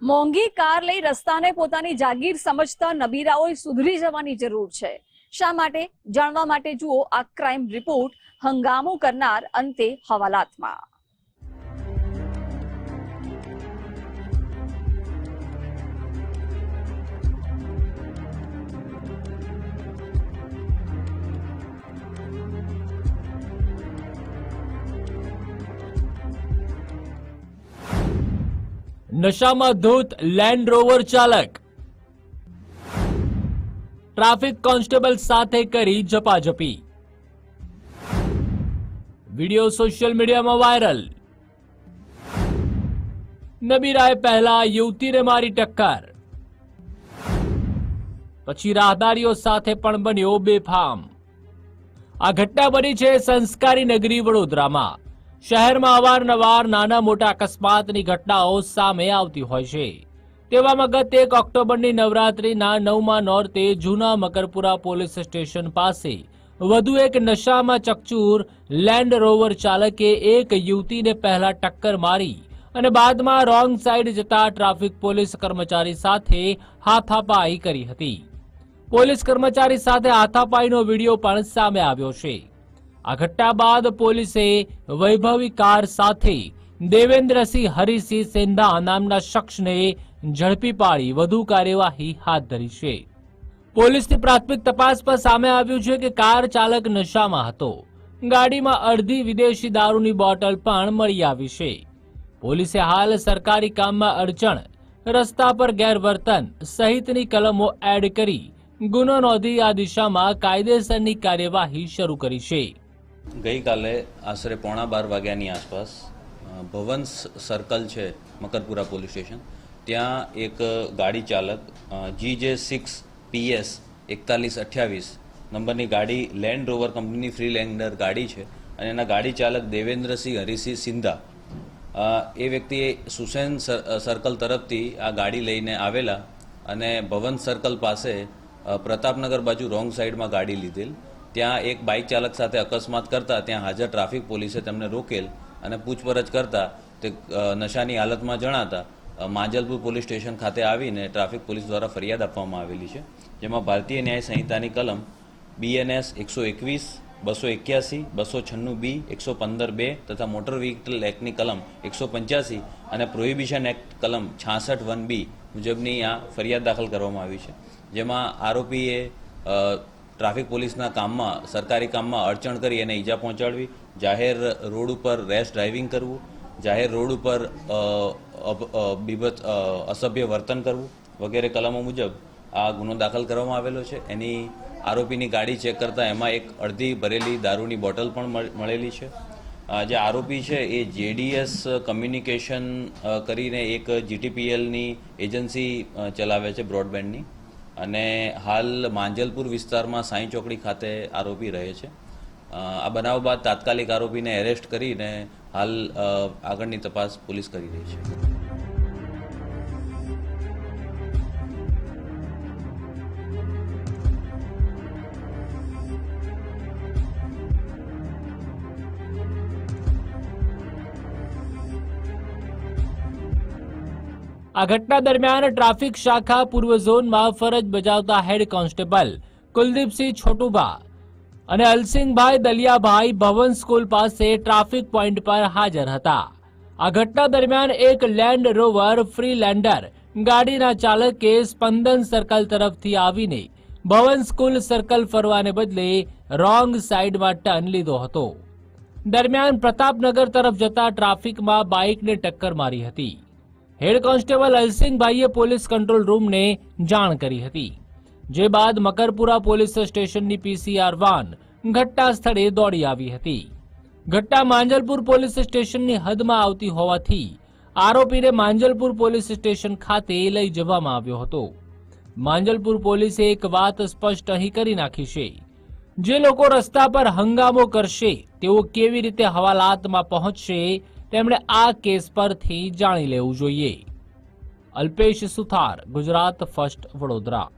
મોંઘી કાર લઈ રસ્તાને પોતાની જાગીર સમજતા નબીરાઓએ સુધરી જવાની જરૂર છે। શા માટે જાણવા માટે જુઓ આ ક્રાઇમ રિપોર્ટ હંગામો કરનાર અંતે હવાલાતમાં। નશામાં ધૂત લેન્ડ રોવર ચાલક ટ્રાફિક કોન્સ્ટેબલ સાથે કરી ઝપાઝપી। વિડિયો સોશિયલ મીડિયામાં વાયરલ। નબીરાએ પહેલા યુવતીને મારી ટક્કર, પછી રાહદારીઓ સાથે પણ બન્યો બેફામ। આ ઘટના બની છે સંસ્કારી નગરી વડોદરામાં। શહેરમાં અવારનવાર નાના મોટા અકસ્માતની ઘટનાઓ સામે આવતી હોય છે। તેવામાં ગત 1 ઓક્ટોબરની નવરાત્રીના 9મા નોરતે જૂના મકરપુરા પોલીસ સ્ટેશન પાસે વધુ એક નશામાં ચકચૂર લેન્ડ રોવર ચાલકે એક યુવતીને પહેલા ટક્કર મારી અને બાદમાં રોંગ સાઈડ જતા ટ્રાફિક પોલીસ કર્મચારી સાથે હાથાપાઈ કરી હતી। પોલીસ કર્મચારી સાથે હાથાપાઈનો વિડીયો પણ સામે આવ્યો છે। આ ઘટના બાદ પોલીસે વૈભવી કાર સાથે દેવેન્દ્રસિંહ હરિસિંહ સેંધા નામના શખ્સને ઝડપી પાડી વધુ કાર્યવાહી હાથ ધરી છે। પોલીસની પ્રાથમિક તપાસ પર સામે આવ્યું છે કે કાર ચાલક નશામાં હતો। ગાડીમાં અડધી વિદેશી દારૂની બોટલ પણ મળી આવી છે। પોલીસે હાલ સરકારી કામમાં અડચણ, રસ્તા પર ગેરવર્તન સહિતની કલમો એડ કરી ગુનો નોંધી આ દિશામાં કાયદેસરની કાર્યવાહી શરૂ કરી છે। गई काले आश्रे 11:15 वाग्यानी आसपास भवन सर्कल है मकरपुरा पोलीस स्टेशन त्या एक गाड़ी चालक GJ6 PS 4128 नंबरनी गाड़ी लैंड रोवर कंपनी फ्रीलैंडर गाड़ी है और एना गाड़ी चालक देवेंद्रसिंह हरिसिंह सिंधा ए व्यक्ति सुसेन सर्कल तरफथी आ गाड़ी लईने आवेला अने भवन सर्कल पासे प्रतापनगर बाजू रोंग साइड में गाड़ी लीधेल। ત્યાં એક બાઇક ચાલક સાથે અકસ્માત કરતા ત્યાં હાજર ટ્રાફિક પોલીસે તેમને રોકેલ અને પૂછપરછ કરતા તે નશાની હાલતમાં જણાતા માંજલપુર પોલીસ સ્ટેશન ખાતે આવીને ટ્રાફિક પોલીસ દ્વારા ફરિયાદ આપવામાં આવેલી છે, જેમાં ભારતીય ન્યાય સંહિતાની કલમ BNS 121, 281, 296B, 115(2) તથા મોટર વ્હીકલ એક્ટની કલમ 185 અને પ્રોહિબિશન એક્ટ કલમ 66(1)B મુજબની આ ફરિયાદ દાખલ કરવામાં આવી છે, જેમાં આરોપીએ ट्राफिक पोलीसना काममां सरकारी काममां अड़चण करी अने ईजा पहोंचाडवी, जाहेर रोड पर रेश ड्राइविंग करवुं, जाहेर रोड पर असभ्य वर्तन करवुं वगैरह कलमों मुजब आ गुनो दाखल करवामां आवेलो छे। एनी आरोपीनी गाड़ी चेक करता एमां एक अर्धी भरेली दारूनी बोटल पण मळेली छे। जे आरोपी है ये JDS कम्युनिकेशन करीने एक GTPL नी एजन्सी चलावे छे ब्रॉडबेन्डनी અને હાલ માંજલપુર વિસ્તારમાં સાંઈ ચોકડી ખાતે આરોપી રહે છે। આ બનાવ બાદ તાત્કાલિક આરોપીને એરેસ્ટ કરીને હાલ આગળની તપાસ પોલીસ કરી રહી છે। આ ઘટના દરમિયાન ટ્રાફિક શાખા પૂર્વ ઝોનમાં ફરજ બજાવતા હેડ કોન્સ્ટેબલ કુલદીપસિંહ છોટુભા અને અલસિંગભાઈ દલિયાભાઈ ભવન સ્કૂલ પાસે ટ્રાફિક પોઈન્ટ પર હાજર હતા। આ ઘટના દરમિયાન એક લેન્ડ રોવર ફ્રીલેન્ડર ગાડીના ચાલકે સ્પંદન સર્કલ તરફથી આવીને ભવન સ્કૂલ સર્કલ ફરવાને બદલે રોંગ સાઈડમાં ટર્ન લીધો હતો। દરમિયાન પ્રતાપનગર તરફ જતા ટ્રાફિકમાં બાઇકને ટક્કર મારી હતી। हेड કોન્સ્ટેબલ અલસિંગભાઈએ પોલીસ કંટ્રોલ રૂમને જાણ કરી હતી, જે બાદ મકરપુરા પોલીસ સ્ટેશનની PCR વાન ઘટના સ્થળે દોડી આવી હતી। ઘટના માંજલપુર પોલીસ સ્ટેશનની હદમાં આવતી હોવાથી આરોપીને માંજલપુર પોલીસ સ્ટેશન ખાતે લઈ જવામાં આવ્યો હતો। માંજલપુર પોલીસે એક વાત સ્પષ્ટ અહીં કરી નાખી છે, જે લોકો રસ્તા પર હંગામો કરશે તેઓ કેવી રીતે હવાલાતમાં પહોંચશે તેમણે આ કેસ પરથી જાણી લેવું જોઈએ। અલ્પેશ સુથાર, ગુજરાત ફર્સ્ટ, વડોદરા।